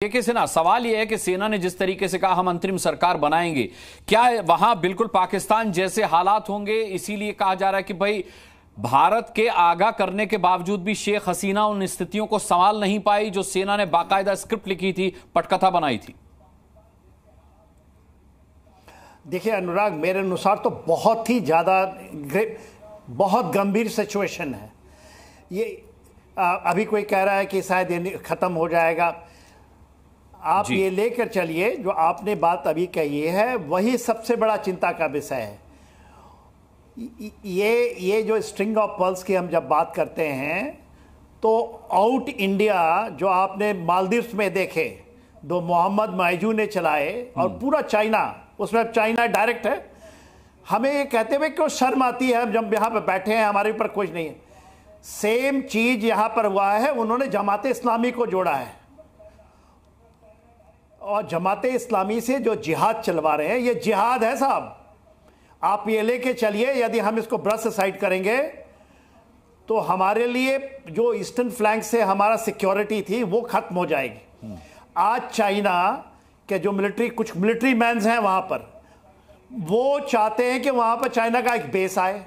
के सेना, सवाल यह है कि सेना ने जिस तरीके से कहा हम अंतरिम सरकार बनाएंगे, क्या वहां बिल्कुल पाकिस्तान जैसे हालात होंगे? इसीलिए कहा जा रहा है कि भाई भारत के आगाह करने के बावजूद भी शेख हसीना उन स्थितियों को संभाल नहीं पाई जो सेना ने बाकायदा स्क्रिप्ट लिखी थी, पटकथा बनाई थी। देखिए अनुराग, मेरे अनुसार तो बहुत ही ज़्यादा बहुत गंभीर सिचुएशन है ये। अभी कोई कह रहा है कि शायद ये ख़त्म हो जाएगा। आप ये लेकर चलिए, जो आपने बात अभी कही है वही सबसे बड़ा चिंता का विषय है। ये जो स्ट्रिंग ऑफ पर्ल्स की हम जब बात करते हैं तो आउट इंडिया जो आपने मालदीव्स में देखे, दो मोहम्मद मायजू ने चलाए, और पूरा चाइना, उसमें चाइना डायरेक्ट है। हमें ये कहते हुए क्यों शर्म आती है, हम जब यहाँ पर बैठे हैं हमारे ऊपर कुछ नहीं है। सेम चीज यहाँ पर हुआ है, उन्होंने जमाते इस्लामी को जोड़ा है और जमाते इस्लामी से जो जिहाद चलवा रहे हैं, ये जिहाद है साहब। आप ये लेके चलिए, यदि हम इसको ब्रश साइड करेंगे तो हमारे लिए जो ईस्टर्न फ्लैंक से हमारा सिक्योरिटी थी वो खत्म हो जाएगी। आज चाइना के जो कुछ मिलिट्री मैन्स हैं वहां पर, वो चाहते हैं कि वहां पर चाइना का एक बेस आए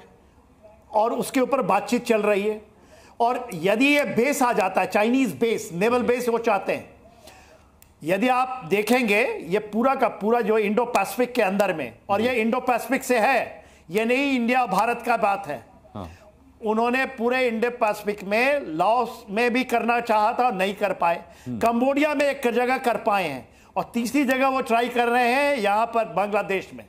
और उसके ऊपर बातचीत चल रही है। और यदि ये बेस आ जाता है, चाइनीज बेस, नेवल बेस वो चाहते हैं। यदि आप देखेंगे ये पूरा का पूरा जो इंडो पैसिफिक के अंदर में, और ये इंडो पैसिफिक से है, ये नहीं इंडिया भारत का बात है। उन्होंने पूरे इंडो पैसिफिक में लाओस में भी करना चाहा था, नहीं कर पाए। कंबोडिया में एक जगह कर पाए हैं, और तीसरी जगह वो ट्राई कर रहे हैं यहां पर बांग्लादेश में।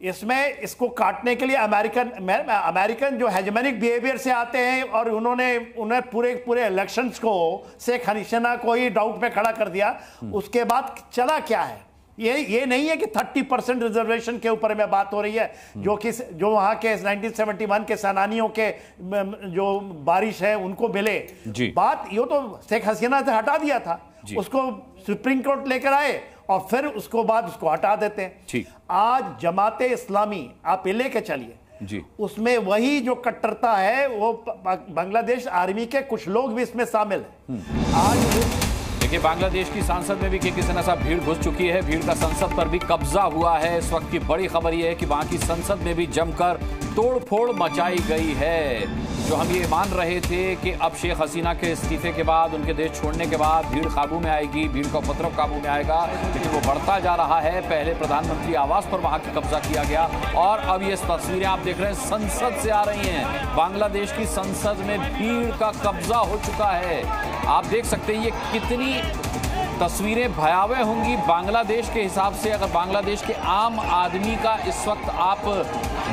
इसमें इसको काटने के लिए अमेरिकन जो हेजेमनिक बिहेवियर से आते हैं, और उन्हें पूरे इलेक्शंस को शेख हसीना को ही डाउट में खड़ा कर दिया। उसके बाद चला क्या है, ये नहीं है कि 30% रिजर्वेशन के ऊपर में बात हो रही है, जो वहां के 1971 के सेनानियों के जो बारिश है उनको मिले। बात यो तो शेख हसीना से हटा दिया था, उसको सुप्रीम कोर्ट लेकर आए और फिर उसको बाद उसको हटा देते हैं। आज जमाते इस्लामी आप ये लेके चलिए, उसमें वही जो कट्टरता है वो बांग्लादेश आर्मी के कुछ लोग भी इसमें शामिल हैं। आज देखिए बांग्लादेश की संसद में भी के सेना साहब भीड़ घुस चुकी है, भीड़ का संसद पर भी कब्जा हुआ है। इस वक्त की बड़ी खबर यह है कि वहां की संसद में भी जमकर तोड़फोड़ मचाई गई है। जो हम ये मान रहे थे कि अब शेख हसीना के इस्तीफे के बाद, उनके देश छोड़ने के बाद भीड़ काबू में आएगी, भीड़ का उपद्रव काबू में आएगा, लेकिन वो बढ़ता जा रहा है। पहले प्रधानमंत्री आवास पर वहां की कब्जा किया गया, और अब ये तस्वीरें आप देख रहे हैं संसद से आ रही हैं। बांग्लादेश की संसद में भीड़ का कब्जा हो चुका है। आप देख सकते हैं ये कितनी तस्वीरें भयावह होंगी बांग्लादेश के हिसाब से। अगर बांग्लादेश के आम आदमी का इस वक्त आप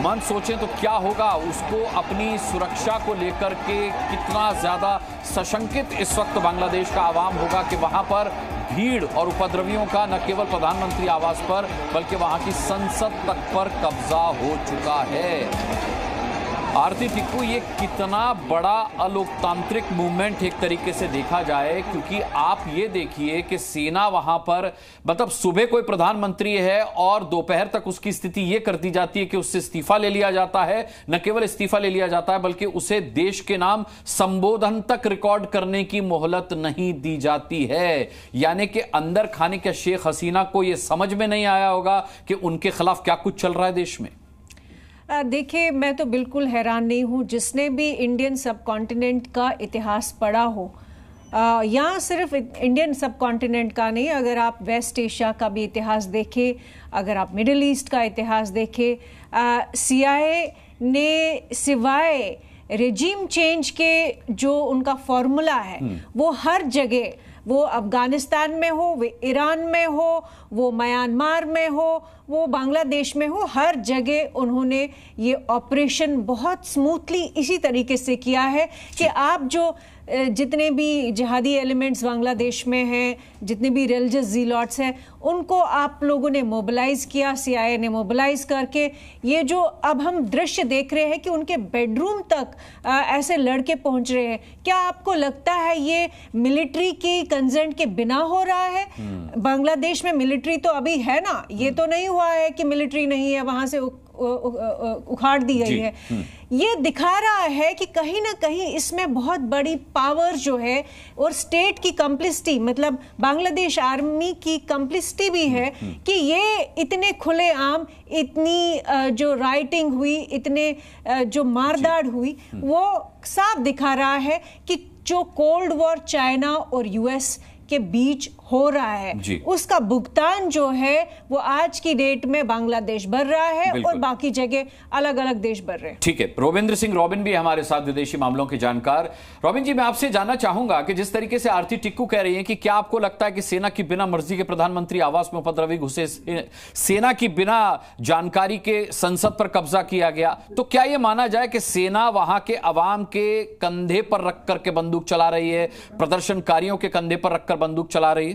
मन सोचें तो क्या होगा, उसको अपनी सुरक्षा को लेकर के कितना ज्यादा सशंकित इस वक्त बांग्लादेश का आवाम होगा कि वहां पर भीड़ और उपद्रवियों का न केवल प्रधानमंत्री आवास पर बल्कि वहां की संसद तक पर कब्जा हो चुका है। आरती टिक्कू, ये कितना बड़ा अलोकतांत्रिक मूवमेंट एक तरीके से देखा जाए, क्योंकि आप ये देखिए कि सेना वहां पर, मतलब सुबह कोई प्रधानमंत्री है और दोपहर तक उसकी स्थिति ये कर दी जाती है कि उससे इस्तीफा ले लिया जाता है। न केवल इस्तीफा ले लिया जाता है बल्कि उसे देश के नाम संबोधन तक रिकॉर्ड करने की मोहलत नहीं दी जाती है। यानी कि अंदर खाने के शेख हसीना को यह समझ में नहीं आया होगा कि उनके खिलाफ क्या कुछ चल रहा है देश में। देखिए, मैं तो बिल्कुल हैरान नहीं हूँ। जिसने भी इंडियन सब कॉन्टिनेंट का इतिहास पढ़ा हो, यहाँ सिर्फ इंडियन सब कॉन्टिनेंट का नहीं, अगर आप वेस्ट एशिया का भी इतिहास देखें, अगर आप मिडिल ईस्ट का इतिहास देखें, CIA ने सिवाय रेजिम चेंज के जो उनका फॉर्मूला है वो हर जगह, वो अफगानिस्तान में हो, वो ईरान में हो, वो म्यांमार में हो, वो बांग्लादेश में हो, हर जगह उन्होंने ये ऑपरेशन बहुत स्मूथली इसी तरीके से किया है कि आप जो जितने भी जिहादी एलिमेंट्स बांग्लादेश में हैं, जितने भी रिलीजियस ज़ीलॉट्स हैं, उनको आप लोगों ने मोबिलाइज़ किया, CIA ने मोबिलाइज़ करके ये जो अब हम दृश्य देख रहे हैं कि उनके बेडरूम तक ऐसे लड़के पहुंच रहे हैं। क्या आपको लगता है ये मिलिट्री की कंसेंट के बिना हो रहा है? बांग्लादेश में मिलिट्री तो अभी है ना, ये तो नहीं हुआ है कि मिलिट्री नहीं है, वहाँ से उखाड़ दी गई है। ये दिखा रहा है कि कहीं ना कहीं इसमें बहुत बड़ी पावर जो है और स्टेट की कंप्लिसिटी, मतलब बांग्लादेश आर्मी की कंप्लिसिटी भी है कि ये इतने खुलेआम, इतनी जो राइटिंग हुई, इतने जो मारदाड़ हुई, वो साफ दिखा रहा है कि जो कोल्ड वॉर चाइना और यूएस के बीच हो रहा है उसका भुगतान जो है वो आज की डेट में बांग्लादेश भर रहा है और बाकी जगह अलग अलग देश भर रहे हैं। ठीक है, रोविंद्र सिंह रॉबिन भी हमारे साथ, विदेशी मामलों के जानकार। रॉबिन जी, मैं आपसे जानना चाहूंगा कि जिस तरीके से आरती टिक्कू कह रही हैं कि क्या आपको लगता है कि सेना की बिना मर्जी के प्रधानमंत्री आवास में उपद्रवी घुसे, सेना की बिना जानकारी के संसद पर कब्जा किया गया, तो क्या यह माना जाए कि सेना वहां के अवाम के कंधे पर रख करके बंदूक चला रही है, प्रदर्शनकारियों के कंधे पर रखकर बंदूक चला रही है?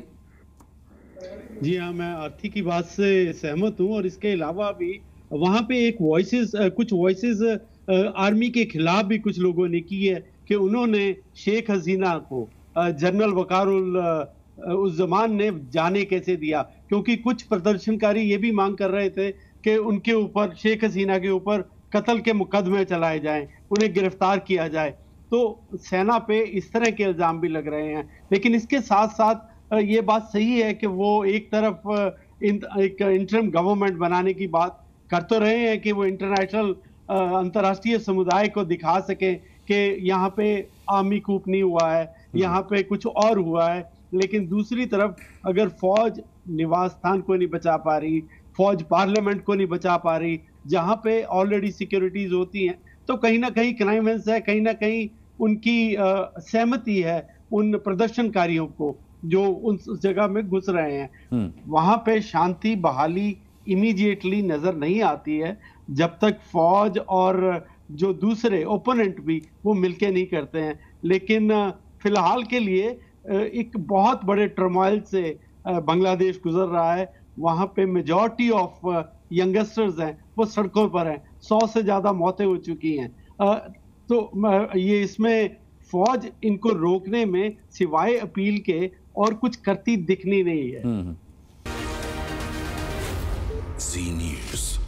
जी हाँ, मैं आरती की बात से सहमत हूँ और इसके अलावा भी वहाँ पे एक कुछ वॉइसेस आर्मी के खिलाफ भी कुछ लोगों ने की है कि उन्होंने शेख हसीना को जनरल वकारुल उस जमान ने जाने कैसे दिया, क्योंकि कुछ प्रदर्शनकारी ये भी मांग कर रहे थे कि उनके ऊपर, शेख हसीना के ऊपर कत्ल के मुकदमे चलाए जाएं, उन्हें गिरफ्तार किया जाए। तो सेना पे इस तरह के इल्जाम भी लग रहे हैं। लेकिन इसके साथ साथ ये बात सही है कि वो एक तरफ एक इंटरिम गवर्नमेंट बनाने की बात कर तो रहे हैं कि वो इंटरनेशनल अंतर्राष्ट्रीय समुदाय को दिखा सके कि यहाँ पे आर्मी कूप नहीं हुआ है, यहाँ पे कुछ और हुआ है। लेकिन दूसरी तरफ अगर फौज निवास स्थान को नहीं बचा पा रही, फौज पार्लियामेंट को नहीं बचा पा रही, जहाँ पे ऑलरेडी सिक्योरिटीज होती हैं, तो कहीं ना कहीं क्राइमेंस है, कहीं ना कहीं उनकी सहमति है उन प्रदर्शनकारियों को जो उस जगह में घुस रहे हैं। वहां पे शांति बहाली इमीडिएटली नजर नहीं आती है जब तक फौज और जो दूसरे ओपोनेंट भी वो मिलके नहीं करते हैं। लेकिन फिलहाल के लिए एक बहुत बड़े टर्मोइल से बांग्लादेश गुजर रहा है। वहां पे मेजॉरिटी ऑफ यंगस्टर्स हैं वो सड़कों पर हैं, 100 से ज्यादा मौतें हो चुकी हैं। तो ये इसमें फौज इनको रोकने में सिवाय अपील के और कुछ करती दिखनी नहीं है। जी न्यूज़।